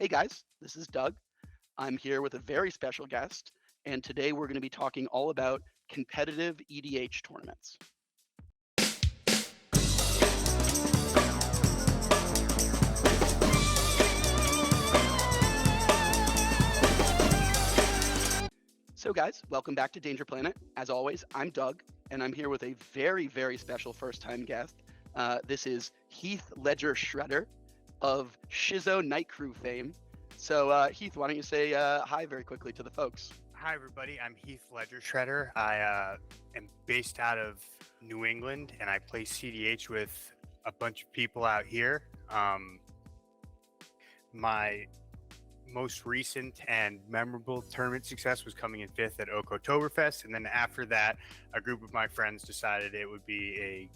Hey guys, this is Doug. I'm here with a very special guest, and today we're going to be talking all about competitive EDH tournaments. So guys, welcome back to Danger Planet. As always, I'm Doug, and I'm here with a very, very special first-time guest. This is Heath Ledger Shredder of Shizo Night Crew fame. So Heath, why don't you say hi very quickly to the folks? Hi, everybody. I'm Heath Ledger Shredder. I am based out of New England, and I play cEDH with a bunch of people out here. My most recent and memorable tournament success was coming in 5th at Oktoberfest, and then after that, a group of my friends decided it would be a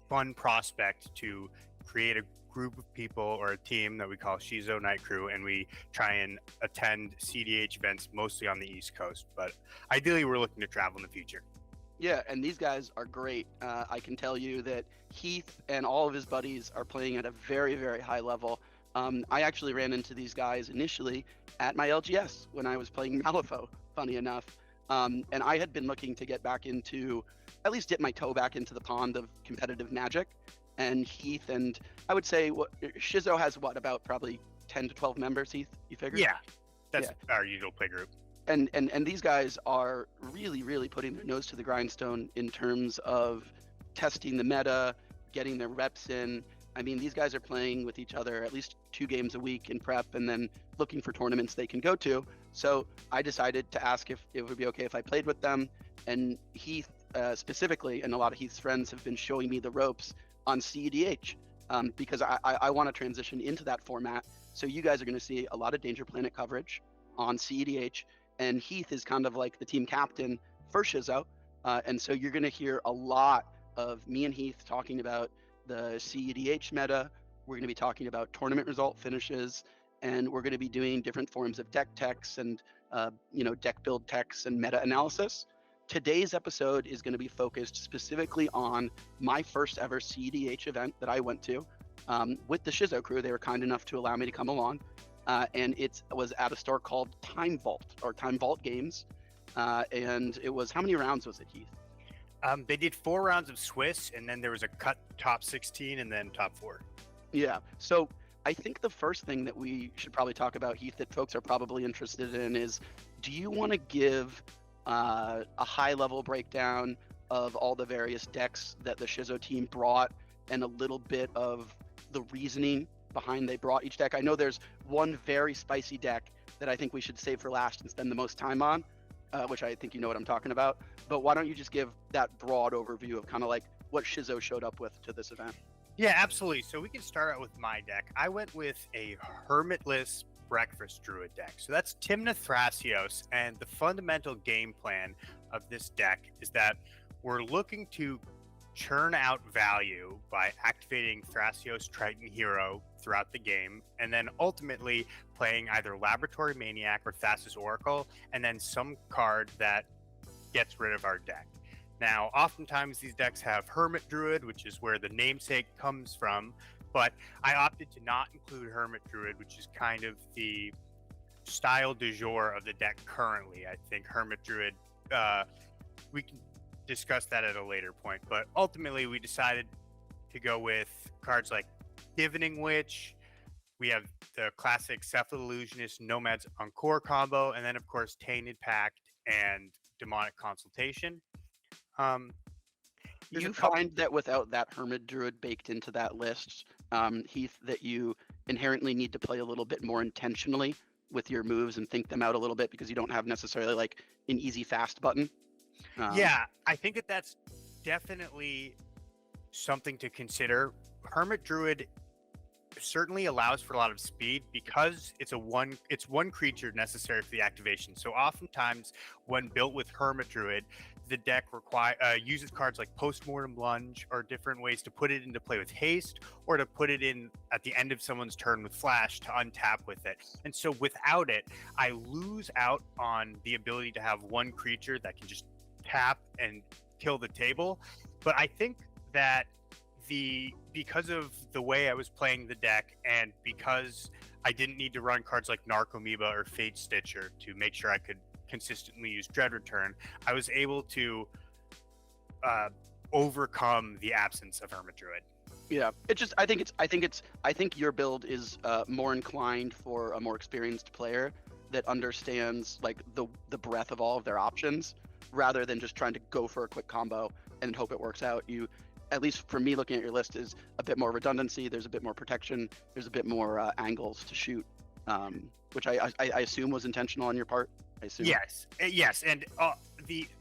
fun prospect to create a group of people or a team that we call Shizo Night Crew, and we try and attend cEDH events mostly on the East Coast, but ideally we're looking to travel in the future. Yeah, and these guys are great. I can tell you that Heath and all of his buddies are playing at a very, very high level. I actually ran into these guys initially at my LGS when I was playing Malifaux, funny enough. And I had been looking to get back into, at least dip my toe back into the pond of competitive Magic. And Heath and I would say Shizo has about probably 10 to 12 members, Heath, you figure? Yeah, that's our usual play group. And these guys are really, really putting their nose to the grindstone in terms of testing the meta, getting their reps in. I mean, these guys are playing with each other at least 2 games a week in prep and then looking for tournaments they can go to. So I decided to ask if it would be okay if I played with them. And Heath specifically, and a lot of Heath's friends have been showing me the ropes on cEDH because I want to transition into that format. So you guys are going to see a lot of Danger Planet coverage on cEDH. And Heath is kind of like the team captain for Shizo. And so you're going to hear a lot of me and Heath talking about the cEDH meta. We're going to be talking about tournament result finishes, and we're going to be doing different forms of deck techs and deck build techs and meta analysis. Today's episode is going to be focused specifically on my first ever cEDH event that I went to with the Shizo crew. They were kind enough to allow me to come along, and it was at a store called Time Vault Games, and it was, how many rounds was it, Heath? They did 4 rounds of Swiss, and then there was a cut top 16 and then top 4. Yeah, so I think the first thing that we should probably talk about, Heath, that folks are probably interested in is, do you want to give a high-level breakdown of all the various decks that the Shizo team brought and a little bit of the reasoning behind they brought each deck? I know there's one very spicy deck that I think we should save for last and spend the most time on, which I think you know what I'm talking about. But why don't you just give that broad overview of kind of like what Shizo showed up with to this event? Yeah, absolutely. So we can start out with my deck. I went with a Hermitless Breakfast Druid deck. So that's Tymna Thrasios, and the fundamental game plan of this deck is that we're looking to churn out value by activating Thrasios Triton Hero throughout the game, and then ultimately playing either Laboratory Maniac or Thassa's Oracle, and then some card that gets rid of our deck. Now, oftentimes these decks have Hermit Druid, which is where the namesake comes from, but I opted to not include Hermit Druid, which is kind of the style du jour of the deck currently. I think Hermit Druid, we can discuss that at a later point, but ultimately we decided to go with cards like Divining Witch. We have the classic Cephalid Illusionist Nomad's Encore combo, and then of course Tainted Pact and Demonic Consultation. You find that without that Hermit Druid baked into that list, Heath, that you inherently need to play a little bit more intentionally with your moves and think them out a little bit because you don't have necessarily like an easy fast button? Yeah, I think that that's definitely something to consider. Hermit Druid certainly allows for a lot of speed because it's one creature necessary for the activation. So oftentimes when built with Hermit Druid, the deck uses cards like Postmortem Lunge or different ways to put it into play with haste, or to put it in at the end of someone's turn with flash to untap with it. And so without it, I lose out on the ability to have one creature that can just tap and kill the table. But I think that because of the way I was playing the deck, and because I didn't need to run cards like Narcomoeba or Fate Stitcher to make sure I could consistently use Dread Return, I was able to overcome the absence of Hermit Druid. Yeah, I think your build is more inclined for a more experienced player that understands like the breadth of all of their options, rather than just trying to go for a quick combo and hope it works out. You, at least for me looking at your list, is a bit more redundancy. There's a bit more protection. There's a bit more angles to shoot, which I assume was intentional on your part. I assume. Yes, and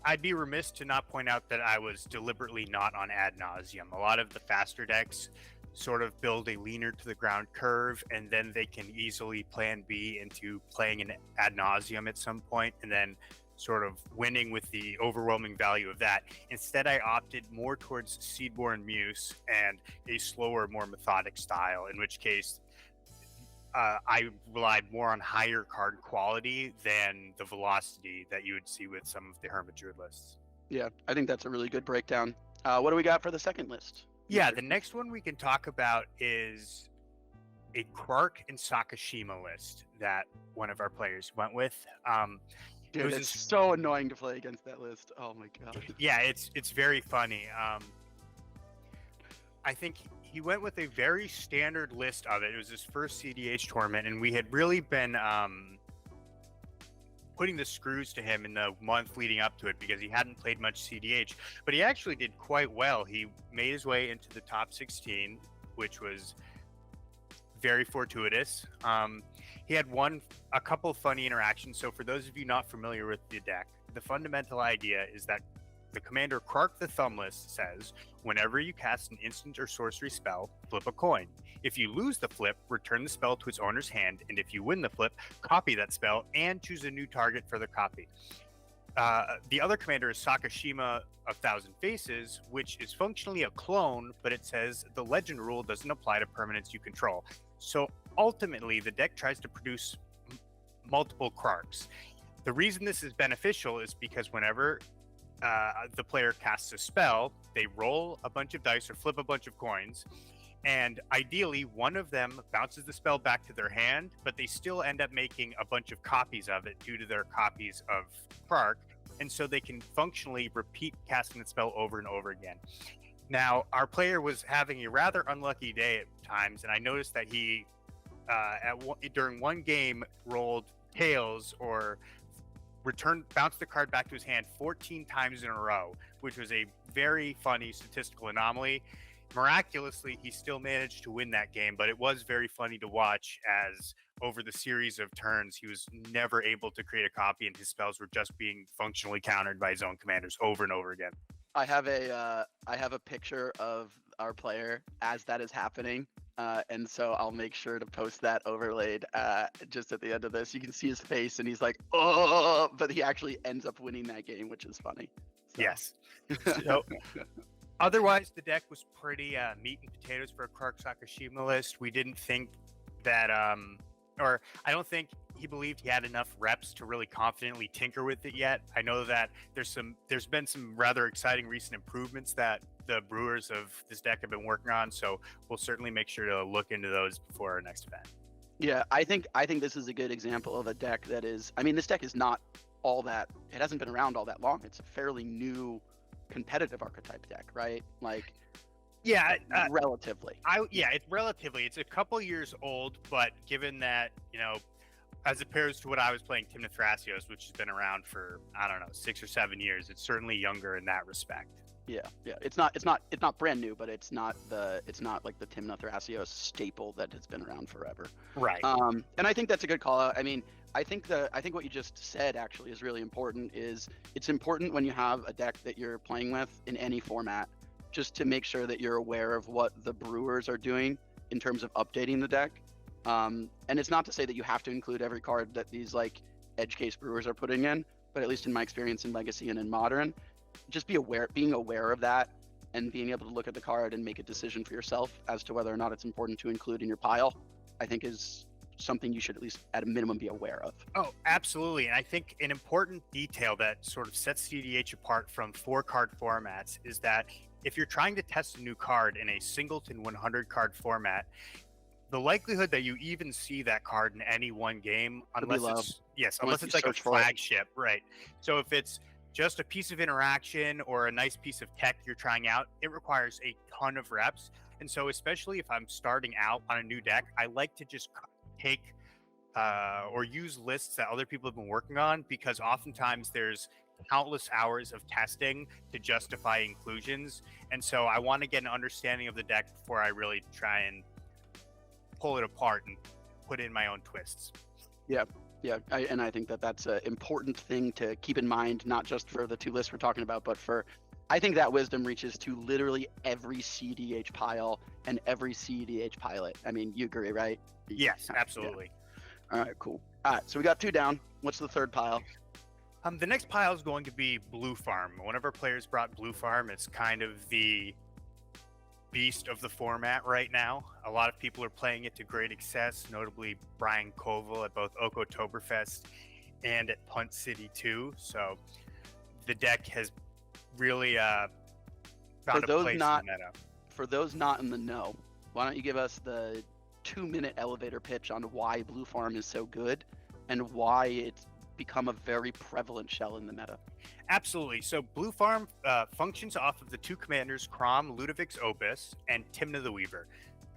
I'd be remiss to not point out that I was deliberately not on ad nauseum. A lot of the faster decks sort of build a leaner to the ground curve, and then they can easily plan B into playing an ad nauseum at some point, and then sort of winning with the overwhelming value of that. Instead, I opted more towards Seedborn Muse and a slower, more methodic style, in which case I relied more on higher card quality than the velocity that you would see with some of the Hermit Druid lists. Yeah, I think that's a really good breakdown. What do we got for the second list? Yeah, the next one we can talk about is a Krark and Sakashima list that one of our players went with. Dude, it's so annoying to play against that list. Oh my god. Yeah, it's very funny. I think he went with a very standard list of it. It was his first cEDH tournament, and we had really been putting the screws to him in the month leading up to it because he hadn't played much cEDH. But he actually did quite well. He made his way into the top 16, which was very fortuitous. He had a couple funny interactions. So for those of you not familiar with the deck, the fundamental idea is that the commander Krark the Thumbless says, whenever you cast an instant or sorcery spell, flip a coin. If you lose the flip, return the spell to its owner's hand, and if you win the flip, copy that spell and choose a new target for the copy. The other commander is Sakashima of Thousand Faces, which is functionally a clone, but it says the legend rule doesn't apply to permanents you control. So ultimately, the deck tries to produce multiple Krarks. The reason this is beneficial is because whenever the player casts a spell, they roll a bunch of dice or flip a bunch of coins, and ideally one of them bounces the spell back to their hand, but they still end up making a bunch of copies of it due to their copies of Krark, and so they can functionally repeat casting the spell over and over again. Now, our player was having a rather unlucky day at times, and I noticed that he during one game rolled tails or bounced the card back to his hand 14 times in a row, which was a very funny statistical anomaly. Miraculously, he still managed to win that game, but it was very funny to watch as over the series of turns, he was never able to create a copy, and his spells were just being functionally countered by his own commanders over and over again. I have a picture of our player as that is happening. And so I'll make sure to post that overlaid just at the end of this. You can see his face, and he's like, "Oh!" But he actually ends up winning that game, which is funny. So. Yes. So, otherwise, the deck was pretty meat and potatoes for a Krark Sakashima list. We didn't think that, or I don't think he believed he had enough reps to really confidently tinker with it yet. I know that there's been some rather exciting recent improvements that the brewers of this deck have been working on, so we'll certainly make sure to look into those before our next event. Yeah, I think this is a good example of a deck that is, I mean, this deck is not all that, it hasn't been around all that long. It's a fairly new competitive archetype deck, right? Like, yeah, relatively. It's a couple years old, but given that, as opposed to what I was playing, Tymna Thrasios, which has been around for, I don't know, 6 or 7 years, it's certainly younger in that respect. Yeah. It's not brand new, but it's not like the Tymna Thrasios staple that has been around forever. Right. And I think that's a good call out. I mean, I think what you just said actually is really important. It's important when you have a deck that you're playing with in any format, just to make sure that you're aware of what the brewers are doing in terms of updating the deck. And it's not to say that you have to include every card that these like edge case brewers are putting in, but at least in my experience in Legacy and in Modern, just being aware of that and being able to look at the card and make a decision for yourself as to whether or not it's important to include in your pile, I think is something you should at least at a minimum be aware of. Oh, absolutely. And I think an important detail that sort of sets cEDH apart from 4-card formats is that if you're trying to test a new card in a singleton 100 card format, the likelihood that you even see that card in any one game, unless it's like a flagship, right? So if it's just a piece of interaction or a nice piece of tech you're trying out, it requires a ton of reps. And so especially if I'm starting out on a new deck, I like to just take or use lists that other people have been working on, because oftentimes there's countless hours of testing to justify inclusions. And so I want to get an understanding of the deck before I really try and pull it apart and put in my own twists. Yeah, I think that's an important thing to keep in mind, not just for the two lists we're talking about, but I think that wisdom reaches to literally every cEDH pile and every cEDH pilot. I mean, you agree, right? Yes, absolutely. Yeah. All right, cool. All right, so we got 2 down. What's the third pile? The next pile is going to be BlueFarm. One of our players brought BlueFarm. It's kind of the beast of the format right now. A lot of people are playing it to great excess, notably Brian Koval at both Oktoberfest and at Punt City 2. So the deck has really found a place in the meta. For those not in the know, why don't you give us the 2-minute elevator pitch on why BlueFarm is so good and why it's become a very prevalent shell in the meta? Absolutely. So BlueFarm functions off of the 2 commanders, Crom, Ludovic's Opus, and Tymna the Weaver.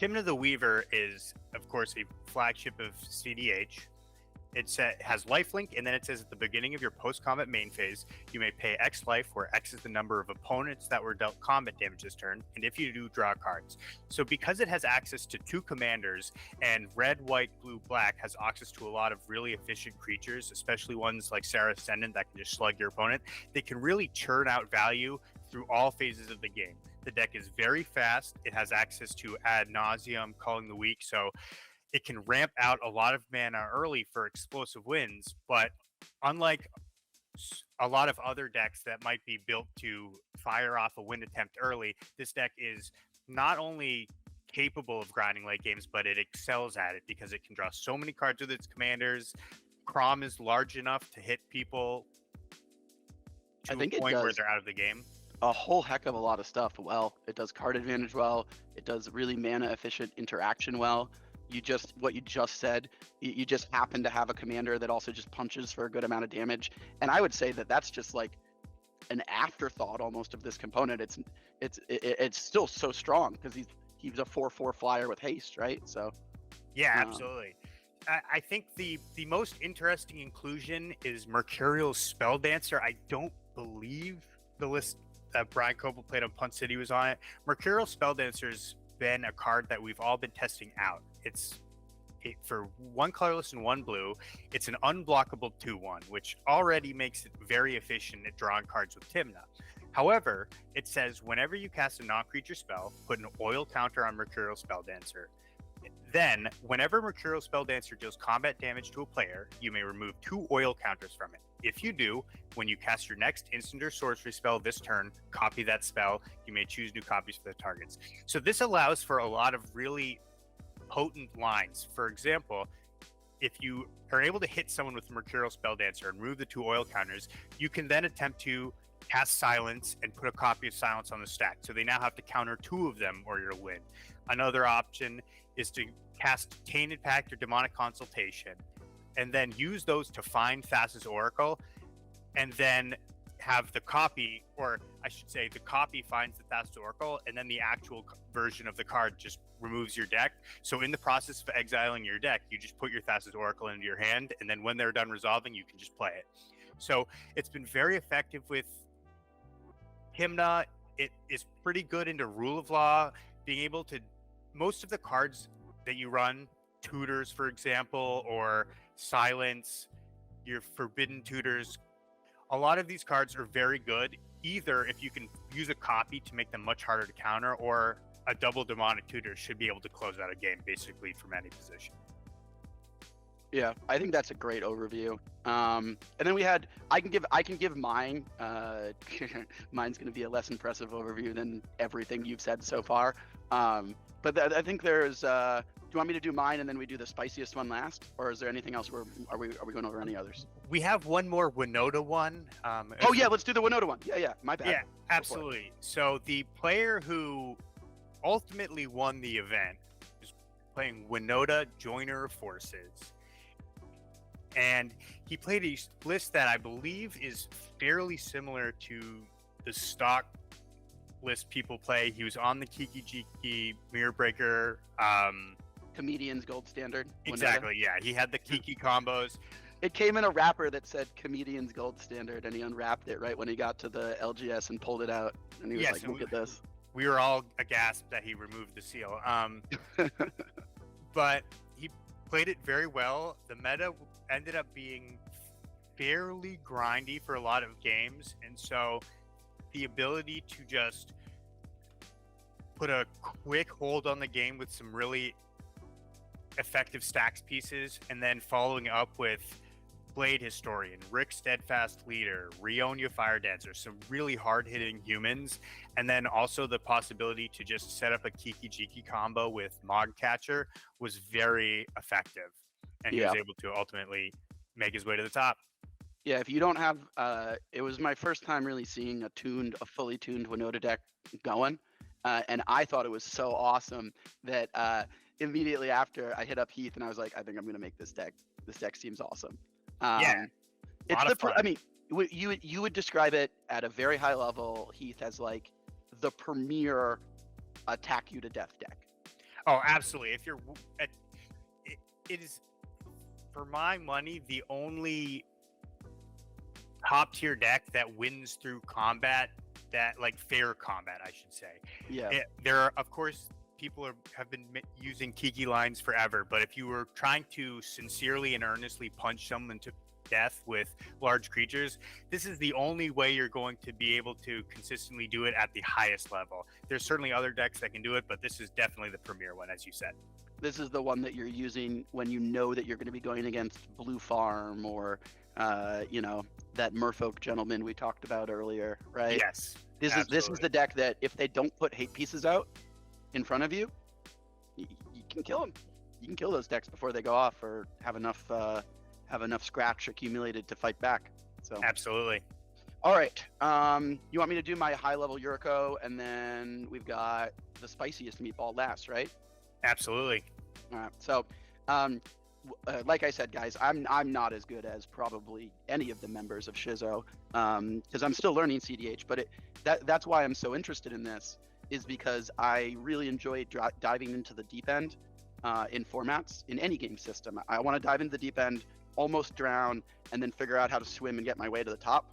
Tymna the Weaver is, of course, a flagship of cEDH. It has lifelink, and then it says at the beginning of your post-combat main phase, you may pay X life, where X is the number of opponents that were dealt combat damage this turn, and if you do, draw cards. So because it has access to 2 commanders, and red, white, blue, black has access to a lot of really efficient creatures, especially ones like Sarah Ascendant that can just slug your opponent, they can really churn out value through all phases of the game. The deck is very fast. It has access to ad nauseum, Calling the Weak, so it can ramp out a lot of mana early for explosive wins, but unlike a lot of other decks that might be built to fire off a win attempt early, this deck is not only capable of grinding late games, but it excels at it because it can draw so many cards with its commanders. Crom is large enough to hit people to a point where they're out of the game. A whole heck of a lot of stuff well. It does card advantage well. It does really mana efficient interaction well. What you just said, you just happen to have a commander that also just punches for a good amount of damage. And I would say that that's just like an afterthought almost of this component. It's still so strong because he's a 4/4 flyer with haste, right? So yeah, absolutely. I think the most interesting inclusion is Mercurial Spelldancer. I don't believe the list that Brian Koval played on Punt City was on it. Mercurial Spelldancer's been a card that we've all been testing out. For 1 colorless and 1 blue, it's an unblockable 2/1, which already makes it very efficient at drawing cards with Tymna. However, it says whenever you cast a non-creature spell, put an oil counter on Mercurial Spelldancer. Then, whenever Mercurial Spelldancer deals combat damage to a player, you may remove 2 oil counters from it. If you do, when you cast your next instant or sorcery spell this turn, copy that spell. You may choose new copies for the targets. So this allows for a lot of really potent lines. For example, if you are able to hit someone with Mercurial Spelldancer and remove the 2 oil counters, you can then attempt to cast Silence and put a copy of Silence on the stack. So they now have to counter 2 of them or you'll win. Another option is to cast Tainted Pact or Demonic Consultation and then use those to find Thassa's Oracle, and then have the copy, or I should say the copy finds the Thassa's Oracle, and then the actual version of the card just removes your deck. So in the process of exiling your deck, you just put your Thassa's Oracle into your hand, and then when they're done resolving, you can just play it. So it's been very effective with Tymna. It is pretty good into Rule of Law, being able to, most of the cards that you run, Tutors, for example, or Silence, your Forbidden Tutors, a lot of these cards are very good, either if you can use a copy to make them much harder to counter, or a double Demonic Tutor should be able to close out a game basically from any position. Yeah, I think that's a great overview. And then we had, I can give mine. Mine's going to be a less impressive overview than everything you've said so far. But I think there's you want me to do mine and then we do the spiciest one last, or is there anything else? Are we going over any others? We have one more Winota one. Oh yeah, let's do the Winota one. Yeah, my bad. Yeah, absolutely. So the player who ultimately won the event is playing Winota Joiner Forces. And he played a list that I believe is fairly similar to the stock list people play. He was on the Kiki Jiki Mirror Breaker. Comedian's gold standard. Exactly, yeah. He had the Kiki combos. It came in a wrapper that said Comedian's gold standard, and he unwrapped it right when he got to the LGS and pulled it out. And he was like, look at this. We were all aghast that he removed the seal. But he played it very well. The meta ended up being fairly grindy for a lot of games, and so the ability to just put a quick hold on the game with some really effective stacks pieces, and then following up with Blade Historian, Rick Steadfast Leader, Rionia Fire Dancer, some really hard-hitting humans, and then also the possibility to just set up a Kiki Jiki combo with Mog Catcher was very effective, and he was able to ultimately make his way to the top. Yeah, if you don't have, it was my first time really seeing a fully tuned Winota deck going, and I thought it was so awesome that immediately after I hit up Heath and I was like, I think I'm gonna make this deck. This deck seems awesome. It's the. I mean, you would describe it at a very high level, Heath, as like the premier attack you to death deck. Oh, absolutely. If you're, it is, for my money, the only top tier deck that wins through combat, that like fair combat, I should say. Yeah. There are, of course, people have been using Kiki lines forever, but if you were trying to sincerely and earnestly punch someone to death with large creatures, this is the only way you're going to be able to consistently do it at the highest level. There's certainly other decks that can do it, but this is definitely the premier one, as you said. This is the one that you're using when you know that you're going to be going against BlueFarm or that Merfolk gentleman we talked about earlier, right? Yes. This is the deck that if they don't put hate pieces out in front of you, you can kill them. You can kill those decks before they go off or have enough scratch accumulated to fight back. So absolutely. All right. You want me to do my high level Yuriko, and then we've got the spiciest meatball last, right? Absolutely. All right. So, like I said, guys, I'm not as good as probably any of the members of Shizo, because I'm still learning cEDH. But that's why I'm so interested in this, is because I really enjoy diving into the deep end in formats in any game system. I want to dive into the deep end, almost drown, and then figure out how to swim and get my way to the top.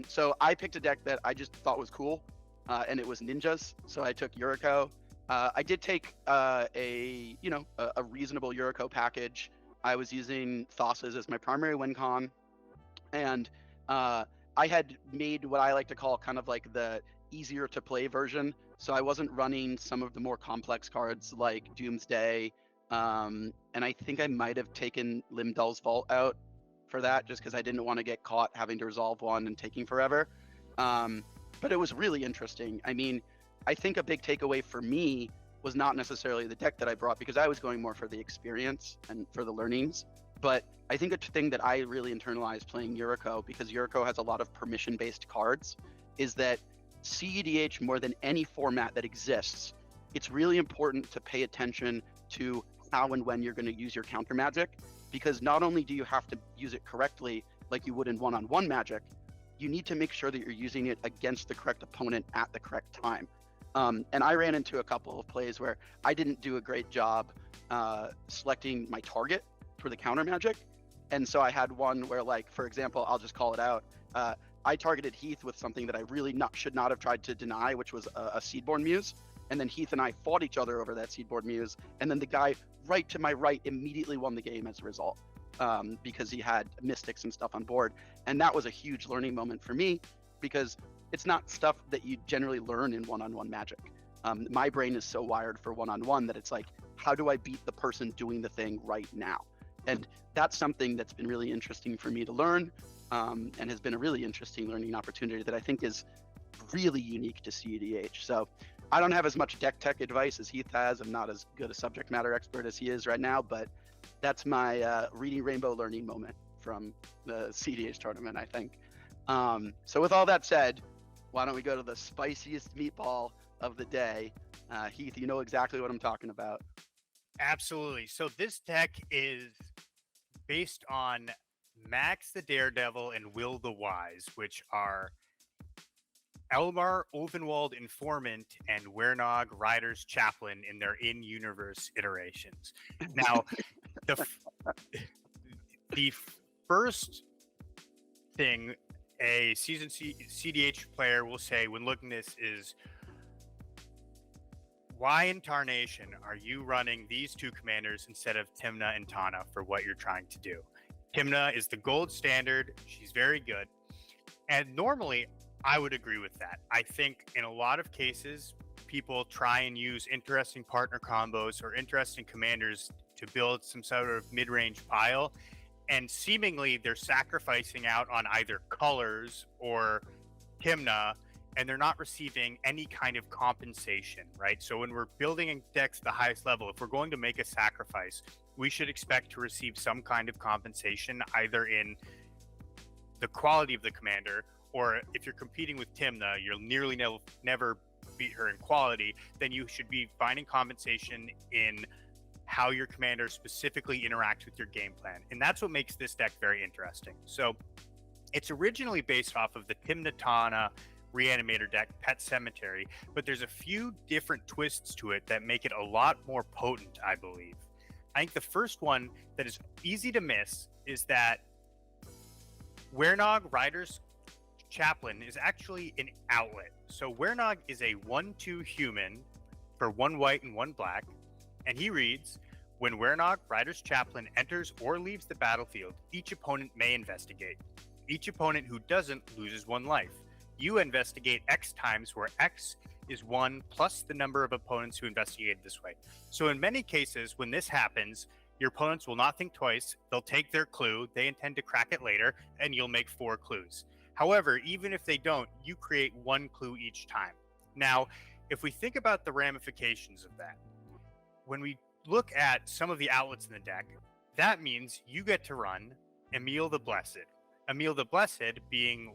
So I picked a deck that I just thought was cool, and it was ninjas. So I took Yuriko. I did take a reasonable Yuriko package. I was using Thassa's as my primary win con, and I had made what I like to call kind of like the easier to play version. So I wasn't running some of the more complex cards like Doomsday, and I think I might have taken Limdell's Vault out for that, just because I didn't want to get caught having to resolve one and taking forever. But it was really interesting. I mean, I think a big takeaway for me was not necessarily the deck that I brought, because I was going more for the experience and for the learnings. But I think a thing that I really internalized playing Yuriko, because Yuriko has a lot of permission-based cards, is that cEDH, more than any format that exists, it's really important to pay attention to how and when you're going to use your counter magic, because not only do you have to use it correctly like you would in one-on-one Magic, you need to make sure that you're using it against the correct opponent at the correct time. And I ran into a couple of plays where I didn't do a great job selecting my target for the counter magic. And so I had one where, like, for example, I'll just call it out. I targeted Heath with something that I really should not have tried to deny, which was a Seedborn Muse. And then Heath and I fought each other over that Seedborn Muse. And then the guy right to my right immediately won the game as a result, because he had Mystics and stuff on board. And that was a huge learning moment for me, because it's not stuff that you generally learn in one-on-one Magic. My brain is so wired for one-on-one that it's like, how do I beat the person doing the thing right now? And that's something that's been really interesting for me to learn, and has been a really interesting learning opportunity that I think is really unique to cEDH. So I don't have as much deck tech advice as Heath has. I'm not as good a subject matter expert as he is right now, but that's my reading Rainbow learning moment from the cEDH tournament, I think. So with all that said, why don't we go to the spiciest meatball of the day? Heath, you know exactly what I'm talking about. Absolutely. So this deck is based on Max the Daredevil and Will the Wise, which are Elmar Ulvenwald Informant and Wernog Riders Chaplain in their in-universe iterations. Now, the first thing a seasoned cEDH player will say when looking at this is, why in tarnation are you running these two commanders instead of Tymna and Tana for what you're trying to do? Tymna is the gold standard. She's very good. And normally, I would agree with that. I think in a lot of cases, people try and use interesting partner combos or interesting commanders to build some sort of mid-range pile. And seemingly, they're sacrificing out on either colors or Tymna, and they're not receiving any kind of compensation, right? So when we're building decks at the highest level, if we're going to make a sacrifice, we should expect to receive some kind of compensation, either in the quality of the commander, or if you're competing with Tymna, you'll nearly never beat her in quality, then you should be finding compensation in how your commander specifically interacts with your game plan. And that's what makes this deck very interesting. So it's originally based off of the Tymna Tana Reanimator deck, Pet Cemetery, but there's a few different twists to it that make it a lot more potent, I believe. I think the first one that is easy to miss is that Wernog Riders Chaplain is actually an outlet. So Wernog is a 1/2 human for 1 white and 1 black, and he reads, when Wernog Riders Chaplain enters or leaves the battlefield, each opponent may investigate. Each opponent who doesn't loses 1 life. You investigate X times, where X is 1 plus the number of opponents who investigated this way. So in many cases, when this happens, your opponents will not think twice. They'll take their clue. They intend to crack it later, and you'll make 4 clues. However, even if they don't, you create 1 clue each time. Now, if we think about the ramifications of that, when we look at some of the outlets in the deck, that means you get to run Emil the Blessed. Emil the Blessed being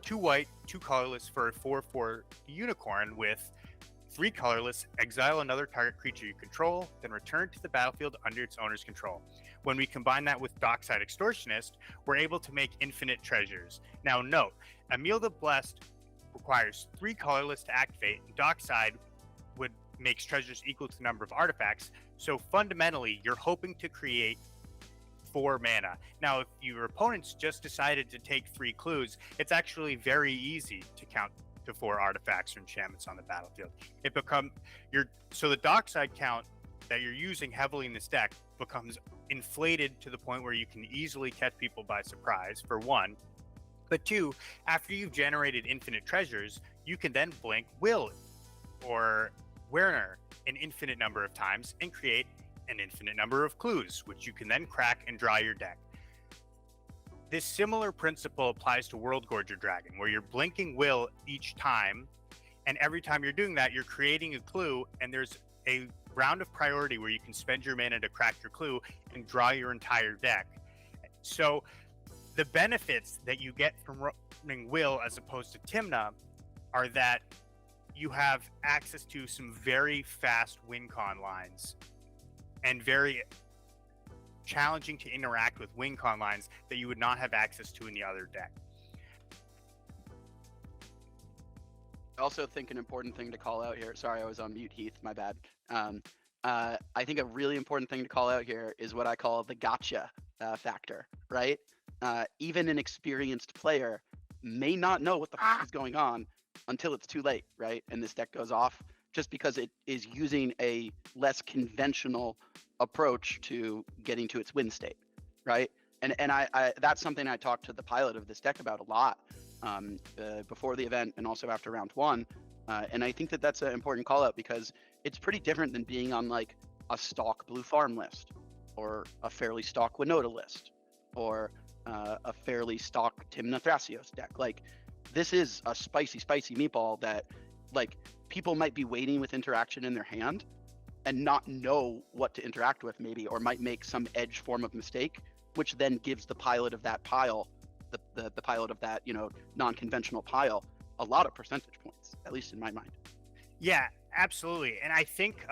2 white, 2 colorless for a 4/4 unicorn with 3 colorless, exile another target creature you control, then return to the battlefield under its owner's control. When we combine that with Dockside Extortionist, we're able to make infinite treasures. Now note, Emil the Blessed requires 3 colorless to activate, and Dockside makes treasures equal to the number of artifacts. So fundamentally, you're hoping to create 4 mana. Now, if your opponents just decided to take 3 clues, it's actually very easy to count to 4 artifacts or enchantments on the battlefield. So the Dockside count that you're using heavily in this deck becomes inflated to the point where you can easily catch people by surprise, for 1. But 2, after you've generated infinite treasures, you can then blink Will or Werner an infinite number of times and create an infinite number of clues, which you can then crack and draw your deck. This similar principle applies to World Gorger Dragon, where you're blinking Will each time, and every time you're doing that, you're creating a clue, and there's a round of priority where you can spend your mana to crack your clue and draw your entire deck. So the benefits that you get from running Will as opposed to Tymna are that you have access to some very fast win con lines and very challenging to interact with win con lines that you would not have access to in the other deck. I also think an important thing to call out here, sorry, I was on mute, Heath, my bad. I think a really important thing to call out here is what I call the gotcha factor, right? Even an experienced player may not know what the fuck is going on until it's too late, right? And this deck goes off just because it is using a less conventional approach to getting to its win state, right? And I that's something I talked to the pilot of this deck about a lot before the event and also after round 1. And I think that that's an important call out because it's pretty different than being on like a stock BlueFarm list or a fairly stock Winota list or a fairly stock Tymna Thrasios deck. Like, this is a spicy meatball that, like, people might be waiting with interaction in their hand and not know what to interact with maybe, or might make some edge form of mistake, which then gives the pilot of that pile, the pilot of that, non-conventional pile, a lot of percentage points, at least in my mind. Yeah, absolutely. And I think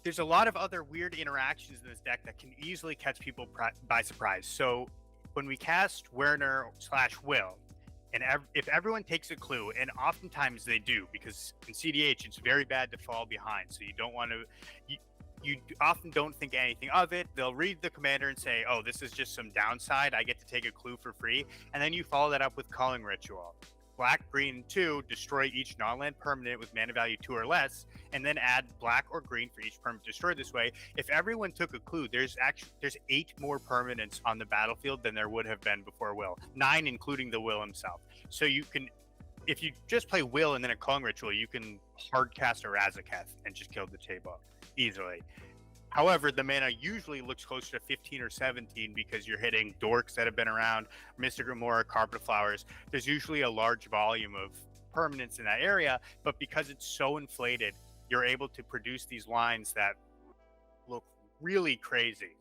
there's a lot of other weird interactions in this deck that can easily catch people by surprise. So when we cast Werner/Will, and if everyone takes a clue, and oftentimes they do, because in cEDH it's very bad to fall behind, so you don't want to, you often don't think anything of it. They'll read the commander and say, oh, this is just some downside, I get to take a clue for free, and then you follow that up with Calling Ritual. Black, green, 2, destroy each non-land permanent with mana value 2 or less, and then add black or green for each permanent destroyed this way. If everyone took a clue, there's 8 more permanents on the battlefield than there would have been before Will. 9 including the Will himself. So you can, if you just play Will and then a Calling Ritual, you can hard cast a Razaketh and just kill the table easily. However, the mana usually looks closer to 15 or 17 because you're hitting dorks that have been around, Mystic Remora, Carpet Flowers. There's usually a large volume of permanents in that area, but because it's so inflated, you're able to produce these lines that look really crazy.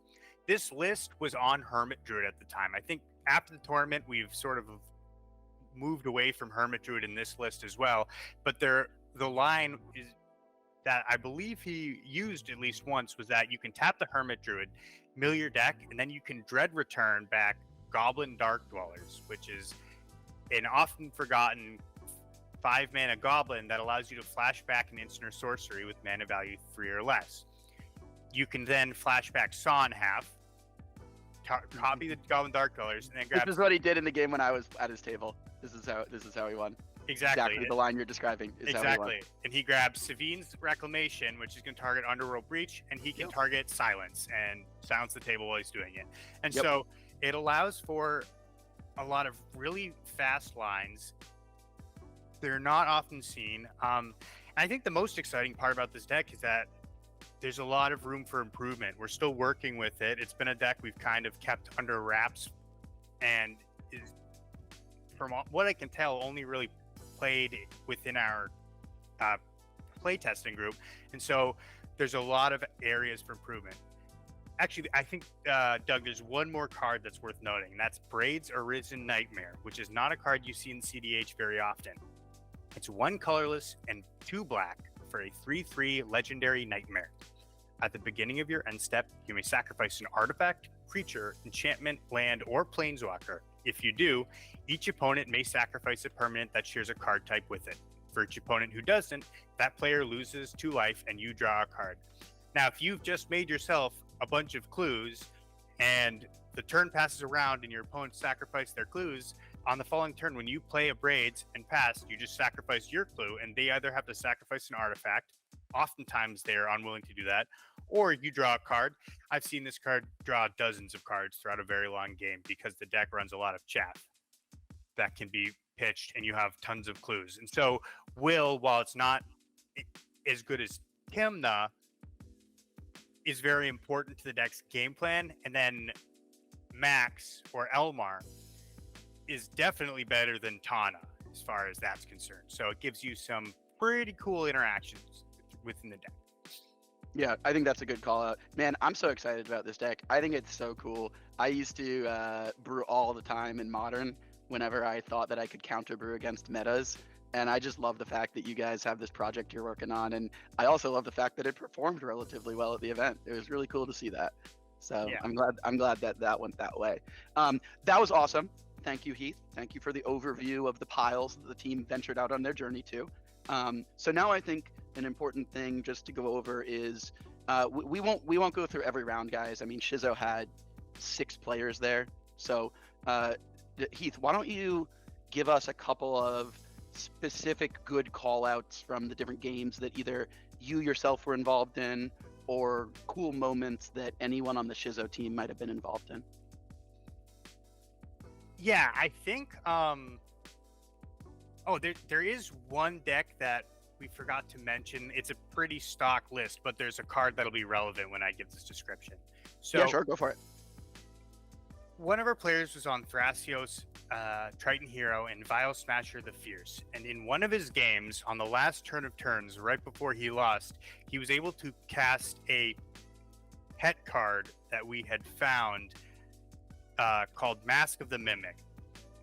This list was on Hermit Druid at the time. I think after the tournament, we've sort of moved away from Hermit Druid in this list as well, but the line is that I believe he used at least once was that you can tap the Hermit Druid, mill your deck, and then you can dread return back Goblin Dark Dwellers, which is an often forgotten 5-mana goblin that allows you to flash back an instant or sorcery with mana value 3 or less. You can then flash back Saw in half, copy the Goblin Dark Dwellers, and then grab... This is what he did in the game when I was at his table. This is how he won. Exactly. The line you're describing is exactly. how he won. And he grabs Savine's Reclamation, which is going to target Underworld Breach, and he can target Silence and silence the table while he's doing it. And so it allows for a lot of really fast lines. They're not often seen. I think the most exciting part about this deck is that there's a lot of room for improvement. We're still working with it. It's been a deck we've kind of kept under wraps, and is, from what I can tell, only really played within our play testing group, and so there's a lot of areas for improvement. Actually, I think, Doug, there's one more card that's worth noting, and that's Braid's Arisen Nightmare, which is not a card you see in cEDH very often. It's 1 colorless and 2 black for a 3/3 legendary nightmare. At the beginning of your end step, you may sacrifice an artifact, creature, enchantment, land, or planeswalker. If you do, each opponent may sacrifice a permanent that shares a card type with it. For each opponent who doesn't, that player loses 2 life and you draw a card. Now, if you've just made yourself a bunch of clues and the turn passes around and your opponent sacrificed their clues, on the following turn, when you play a Braids and pass, you just sacrifice your clue, and they either have to sacrifice an artifact, oftentimes they're unwilling to do that, or you draw a card. I've seen this card draw dozens of cards throughout a very long game because the deck runs a lot of chaff that can be pitched, and you have tons of clues. And so Will, while it's not as good as Tymna, is very important to the deck's game plan. And then Max, or Elmar, is definitely better than Tana as far as that's concerned. So it gives you some pretty cool interactions within the deck. Yeah, I think that's a good call out. Man, I'm so excited about this deck. I think it's so cool. I used to brew all the time in Modern whenever I thought that I could counter brew against metas. And I just love the fact that you guys have this project you're working on. And I also love the fact that it performed relatively well at the event. It was really cool to see that. So yeah. I'm glad that went that way. That was awesome. Thank you, Heath. Thank you for the overview of the piles that the team ventured out on their journey to. So now I think an important thing just to go over is we won't go through every round, guys. I mean, Shizo had 6 players there. So Heath, why don't you give us a couple of specific good call outs from the different games that either you yourself were involved in or cool moments that anyone on the Shizo team might have been involved in? Yeah, I think there is one deck that we forgot to mention. It's a pretty stock list, but there's a card that'll be relevant when I give this description. So yeah, sure, go for it. One of our players was on Thrasios. Triton Hero and Vile Smasher the Fierce. And in one of his games, on the last turn of turns, right before he lost, he was able to cast a pet card that we had found called Mask of the Mimic.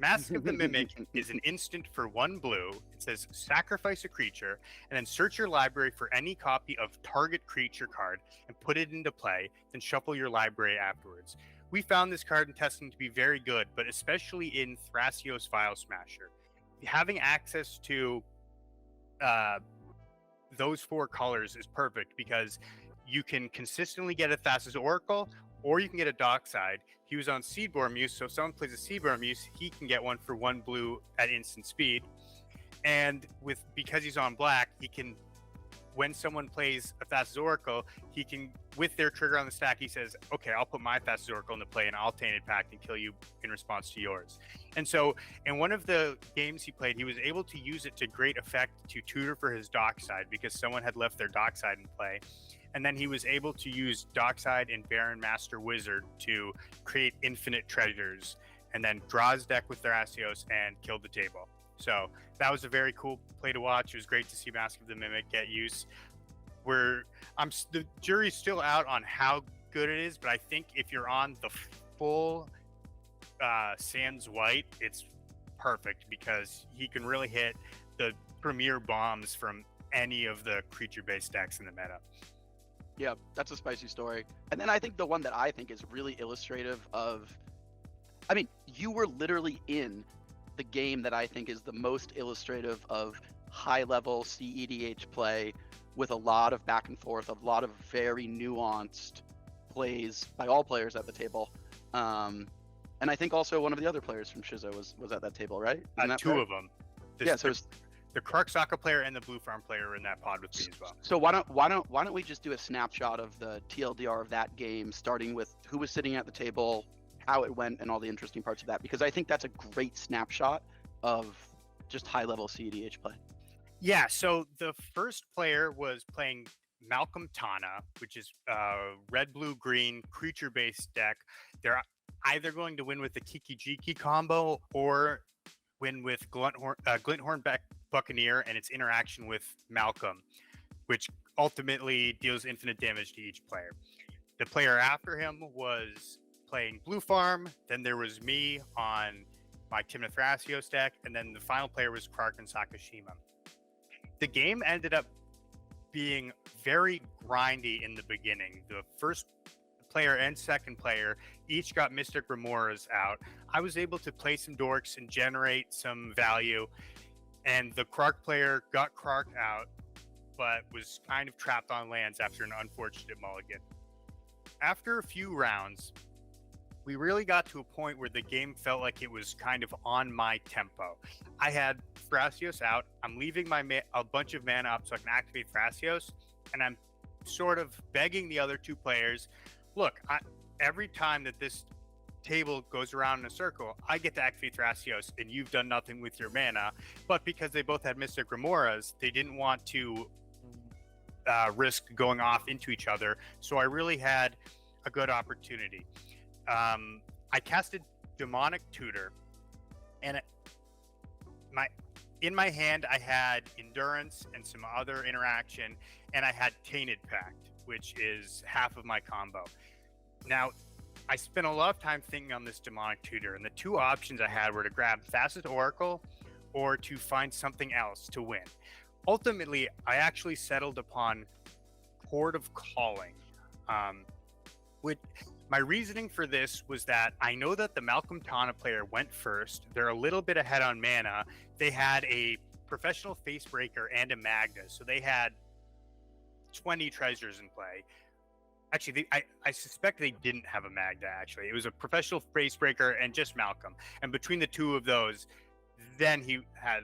Mask of the Mimic is an instant for 1 blue. It says sacrifice a creature and then search your library for any copy of target creature card and put it into play, then shuffle your library afterwards. We found this card in testing to be very good, but especially in Thrasios Vile Smasher. Having access to those 4 colors is perfect because you can consistently get a Thassa's Oracle, or you can get a Dockside. He was on Seedborn Muse, so if someone plays a Seedborn Muse, he can get one for 1 blue at instant speed. And because he's on black, he can, when someone plays a Thassa's Oracle, he can, with their trigger on the stack, he says, okay, I'll put my Thassa's Oracle into play and I'll Tainted Pact and kill you in response to yours. And so in one of the games he played, he was able to use it to great effect to tutor for his Dockside because someone had left their Dockside in play. And then he was able to use Dockside and Baron Master Wizard to create infinite treasures and then draw his deck with Thrasios and kill the table. So that was a very cool play to watch. It was great to see Mask of the Mimic get use. The jury's still out on how good it is, but I think if you're on the full Sans White, it's perfect because he can really hit the premier bombs from any of the creature-based decks in the meta. Yeah, that's a spicy story. And then I think the one that I think is really illustrative of, I mean, you were literally in the game that I think is the most illustrative of high-level cEDH play with a lot of back and forth, a lot of very nuanced plays by all players at the table. And I think also one of the other players from Shizo was at that table, right? Two of them. Yeah, so it's the Krark Sakashima player and the BlueFarm player were in that pod with me as well. So why don't we just do a snapshot of the TLDR of that game, starting with who was sitting at the table, how it went, and all the interesting parts of that, because I think that's a great snapshot of just high-level cEDH play. Yeah, so the first player was playing Malcolm Tana, which is red, blue, green creature-based deck. They're either going to win with the Kiki-Jiki combo or win with Glinthorn Buccaneer and its interaction with Malcolm, which ultimately deals infinite damage to each player. The player after him was playing BlueFarm, then there was me on my Tymna Thrasios deck, and then the final player was Krark Sakashima. The game ended up being very grindy in the beginning. The first player and second player each got Mystic Remoras out. I was able to play some dorks and generate some value, and the Krark player got Krark out, but was kind of trapped on lands after an unfortunate mulligan. After a few rounds, we really got to a point where the game felt like it was kind of on my tempo. I had Thrasios out. I'm leaving a bunch of mana up so I can activate Thrasios, and I'm sort of begging the other two players, look, every time that this table goes around in a circle, I get to activate Thrasios, and you've done nothing with your mana. But because they both had Mystic Remoras, they didn't want to risk going off into each other, so I really had a good opportunity. I casted Demonic Tutor, and in my hand I had Endurance and some other interaction, and I had Tainted Pact, which is half of my combo. Now, I spent a lot of time thinking on this Demonic Tutor, and the two options I had were to grab Thassa's Oracle or to find something else to win. Ultimately, I actually settled upon Chord of Calling. My reasoning for this was that I know that the Malcolm Tana player went first. They're a little bit ahead on mana. They had a Professional Facebreaker and a Magda, so they had 20 treasures in play. Actually, I suspect they didn't have a Magda, actually. It was a Professional Facebreaker and just Malcolm. And between the two of those, then he had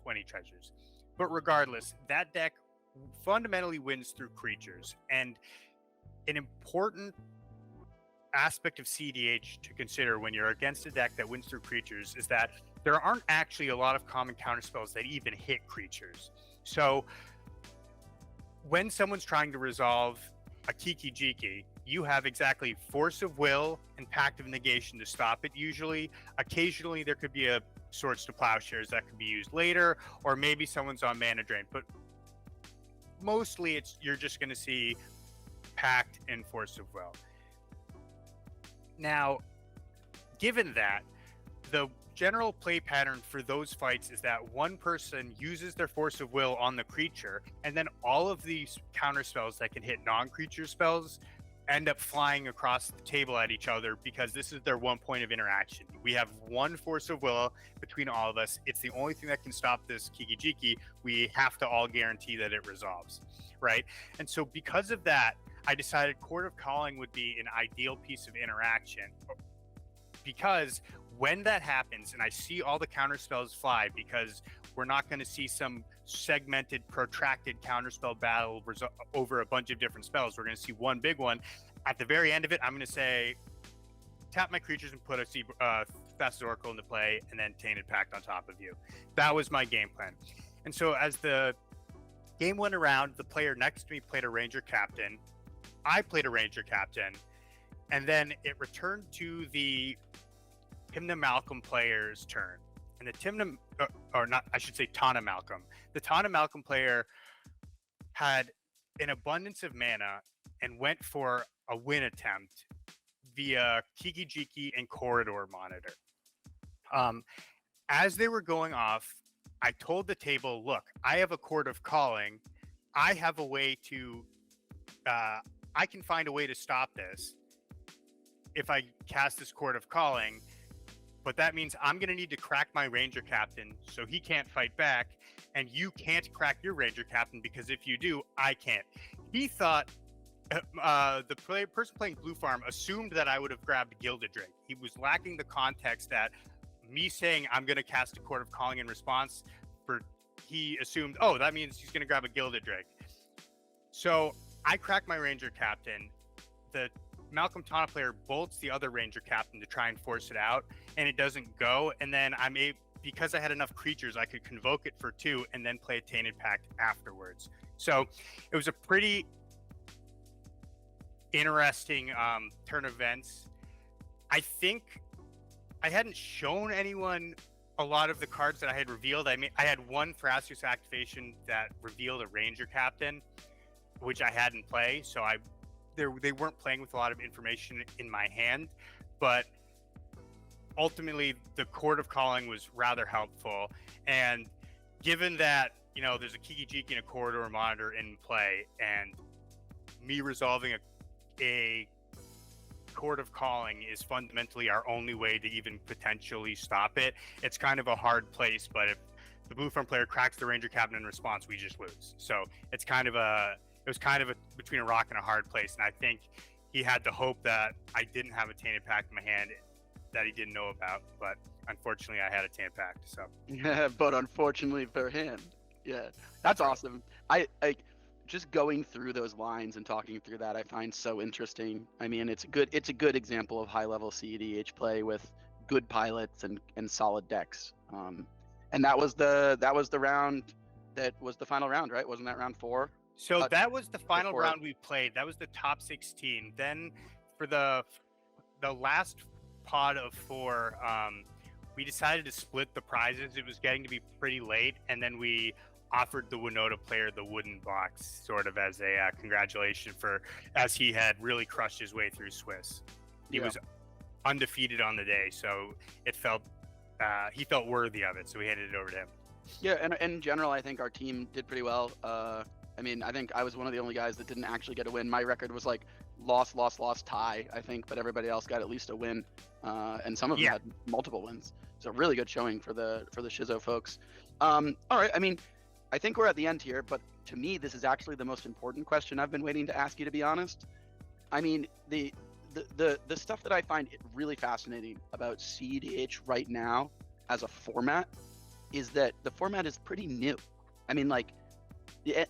20 treasures. But regardless, that deck fundamentally wins through creatures. And an important aspect of cEDH to consider when you're against a deck that wins through creatures is that there aren't actually a lot of common counterspells that even hit creatures. So when someone's trying to resolve a Kiki-Jiki, you have exactly Force of Will and Pact of Negation to stop it usually. Occasionally there could be a Swords to Plowshares that could be used later, or maybe someone's on Mana Drain, but mostly you're just going to see Pact and Force of Will. Now, given that, the general play pattern for those fights is that one person uses their Force of Will on the creature, and then all of these counter spells that can hit non-creature spells end up flying across the table at each other because this is their one point of interaction. We have one Force of Will between all of us. It's the only thing that can stop this Kiki-Jiki. We have to all guarantee that it resolves, right? And so because of that, I decided Court of Calling would be an ideal piece of interaction, because when that happens and I see all the counter spells fly, because we're not going to see some segmented, protracted counterspell battle over a bunch of different spells. We're going to see one big one. At the very end of it, I'm going to say, tap my creatures and put a Fast Oracle into play, and then Tainted Pact on top of you. That was my game plan. And so as the game went around, the player next to me played a Ranger Captain. I played a Ranger Captain. And then it returned to the Tymna Malcolm player's turn. And the Tymna, Tana Malcolm. The Tana Malcolm player had an abundance of mana and went for a win attempt via Kiki-Jiki and Corridor Monitor. As they were going off, I told the table, look, I have a Court of Calling. I have a way to, I can find a way to stop this if I cast this Court of Calling. But that means I'm going to need to crack my Ranger Captain so he can't fight back, and you can't crack your Ranger Captain, because if you do, I can't. He thought, the person playing BlueFarm assumed that I would have grabbed Gilded Drake. He was lacking the context that me saying I'm going to cast a Court of Calling in response, he assumed, oh, that means he's going to grab a Gilded Drake. So I crack my Ranger Captain. The Malcolm Tana player bolts the other Ranger Captain to try and force it out, and it doesn't go. And then because I had enough creatures, I could convoke it for 2 and then play a Tainted Pact afterwards. So it was a pretty interesting turn of events. I think I hadn't shown anyone a lot of the cards that I had revealed. I had one Thrasios activation that revealed a Ranger Captain, which I had in play. So they weren't playing with a lot of information in my hand, but ultimately the Court of Calling was rather helpful. And given that, there's a Kiki-Jiki and a Corridor Monitor in play, and me resolving a Court of Calling is fundamentally our only way to even potentially stop it, it's kind of a hard place. But if the BlueFarm player cracks the Ranger Captain in response, we just lose. So it was kind of between a rock and a hard place. And I think he had the hope that I didn't have a Tainted Pact in my hand that he didn't know about. But unfortunately, I had a Tainted Pact. So. Yeah, but unfortunately for him, yeah, that's awesome. I just going through those lines and talking through that, I find so interesting. I mean, it's a good example of high level cEDH play with good pilots and solid decks. And that was the round that was the final round, right? Wasn't that round 4? So that was the final round we played. That was the top 16. Then for the last pod of 4, we decided to split the prizes. It was getting to be pretty late, and then we offered the Winota player the wooden box, sort of as a congratulation as he had really crushed his way through Swiss. He was undefeated on the day, so it felt he felt worthy of it, so we handed it over to him. Yeah, and in general, I think our team did pretty well. I mean, I think I was one of the only guys that didn't actually get a win. My record was like loss, tie, I think, but everybody else got at least a win, and some of them had multiple wins. So really good showing for the Shizo folks. All right, I mean, I think we're at the end here, but to me, this is actually the most important question I've been waiting to ask you, to be honest. I mean, the stuff that I find really fascinating about cEDH right now as a format is that the format is pretty new. I mean, like,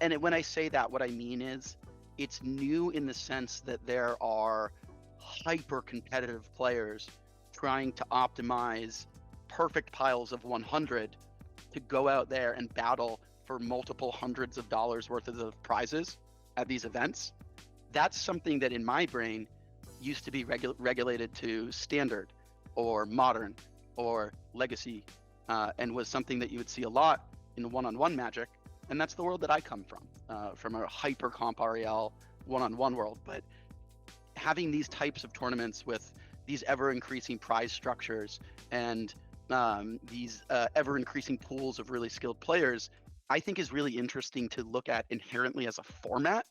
and when I say that, what I mean is it's new in the sense that there are hyper competitive players trying to optimize perfect piles of 100 to go out there and battle for multiple hundreds of dollars worth of prizes at these events. that's something that in my brain used to be regulated to standard or modern or legacy, and was something that you would see a lot in one-on-one Magic, and that's the world that I come from a hyper comp REL one-on-one world. But having these types of tournaments with these ever-increasing prize structures and these ever-increasing pools of really skilled players, I think is really interesting to look at inherently as a format.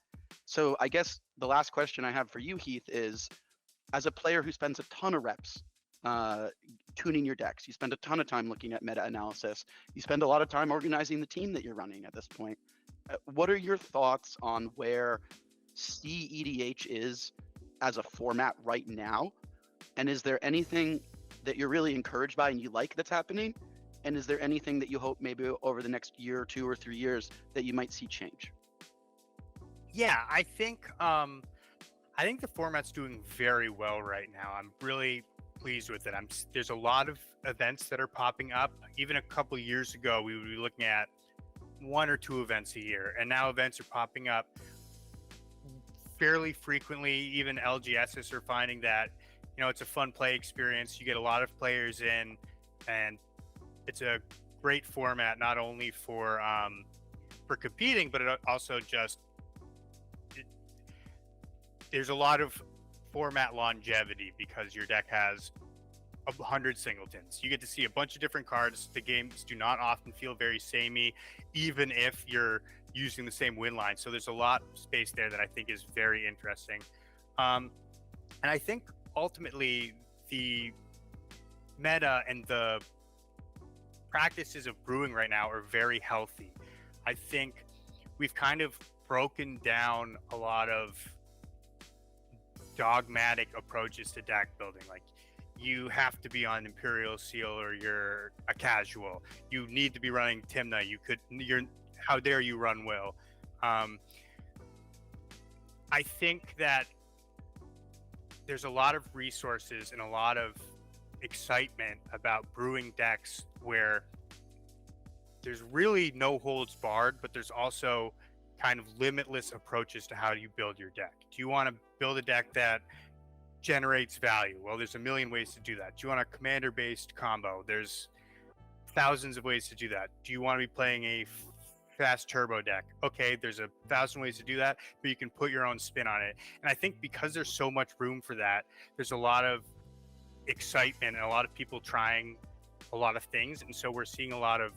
So I guess the last question I have for you, Heath, is as a player who spends a ton of reps tuning your decks, you spend a ton of time looking at meta analysis, you spend a lot of time organizing the team that you're running at this point. What are your thoughts on where cEDH is as a format right now? And is there anything that you're really encouraged by and you like that's happening? And is there anything that you hope maybe over the next year or 2 or 3 years that you might see change? Yeah, I think the format's doing very well right now. I'm really pleased with it. There's a lot of events that are popping up. Even a couple years ago, we would be looking at 1 or 2 events a year, and now events are popping up fairly frequently. Even LGSs are finding that, it's a fun play experience. You get a lot of players in, and it's a great format not only for competing, but it also there's a lot of format longevity because your deck has 100 singletons. You get to see a bunch of different cards. The games do not often feel very samey, even if you're using the same win line. So there's a lot of space there that I think is very interesting. And I think ultimately the meta and the practices of brewing right now are very healthy. I think we've kind of broken down a lot of dogmatic approaches to deck building. Like, you have to be on Imperial Seal or you're a casual. You need to be running Tymna. How dare you run Will? I think that there's a lot of resources and a lot of excitement about brewing decks where there's really no holds barred, but there's also kind of limitless approaches to how you build your deck. Do you want to build a deck that generates value? Well, there's a million ways to do that. Do you want a commander-based combo? There's thousands of ways to do that. Do you want to be playing a fast turbo deck? Okay, there's 1,000 ways to do that, but you can put your own spin on it. And I think because there's so much room for that, there's a lot of excitement and a lot of people trying a lot of things. And so we're seeing a lot of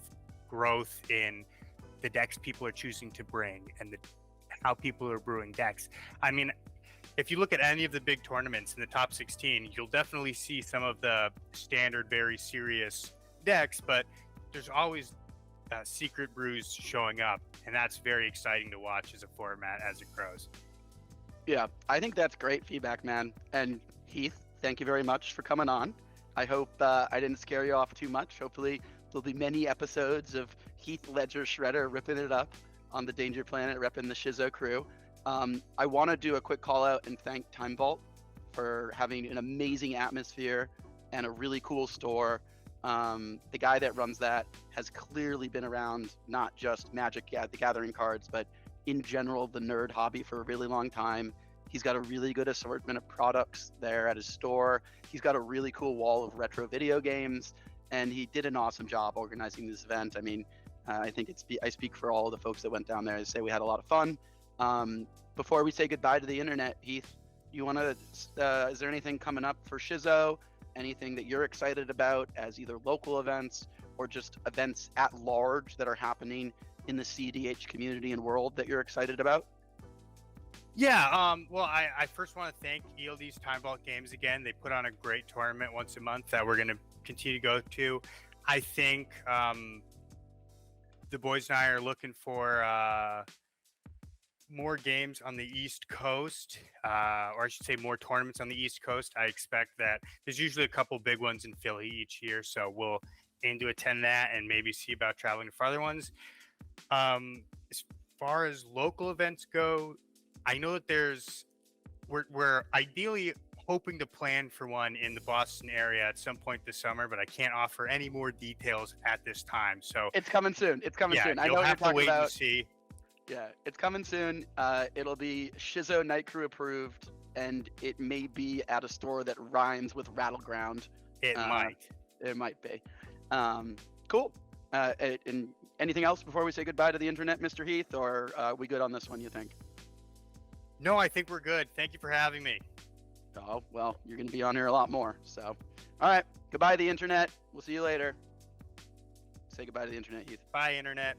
growth in the decks people are choosing to bring and how people are brewing decks. I mean, if you look at any of the big tournaments in the top 16, you'll definitely see some of the standard, very serious decks, but there's always secret brews showing up, and that's very exciting to watch as a format as it grows. Yeah, I think that's great feedback, man. And Heath, thank you very much for coming on. I hope I didn't scare you off too much. Hopefully there'll be many episodes of Heath Ledger Shredder ripping it up on the Danger Planet, repping the Shizo crew. I want to do a quick call out and thank Time Vault for having an amazing atmosphere and a really cool store. The guy that runs that has clearly been around not just Magic the Gathering cards, but in general the nerd hobby for a really long time. He's got a really good assortment of products there at his store. He's got a really cool wall of retro video games, and he did an awesome job organizing this event. I mean, I think I speak for all of the folks that went down there to say we had a lot of fun. Before we say goodbye to the internet, Heath, you want to? Is there anything coming up for Shizo? Anything that you're excited about as either local events or just events at large that are happening in the cEDH community and world that you're excited about? Yeah, well, I first want to thank ELD's Time Vault Games again. They put on a great tournament once a month that we're going to continue to go to. I think the boys and I are looking for more games on the East Coast, or I should say more tournaments on the East Coast. I expect that there's usually a couple big ones in Philly each year, so we'll aim to attend that and maybe see about traveling to farther ones. As far as local events go, I know that we're ideally hoping to plan for one in the Boston area at some point this summer, but I can't offer any more details at this time. So it's coming soon. It's coming soon. I know you'll what you're have to talking wait about. and see. Yeah, it's coming soon. It'll be Shizo Night Crew approved, and it may be at a store that rhymes with Rattleground. It might. It might be. Cool. And anything else before we say goodbye to the internet, Mr. Heath, or we good on this one, you think? No, I think we're good. Thank you for having me. Oh, well, you're going to be on here a lot more. So, all right. Goodbye to the internet. We'll see you later. Say goodbye to the internet, Heath. Bye, internet.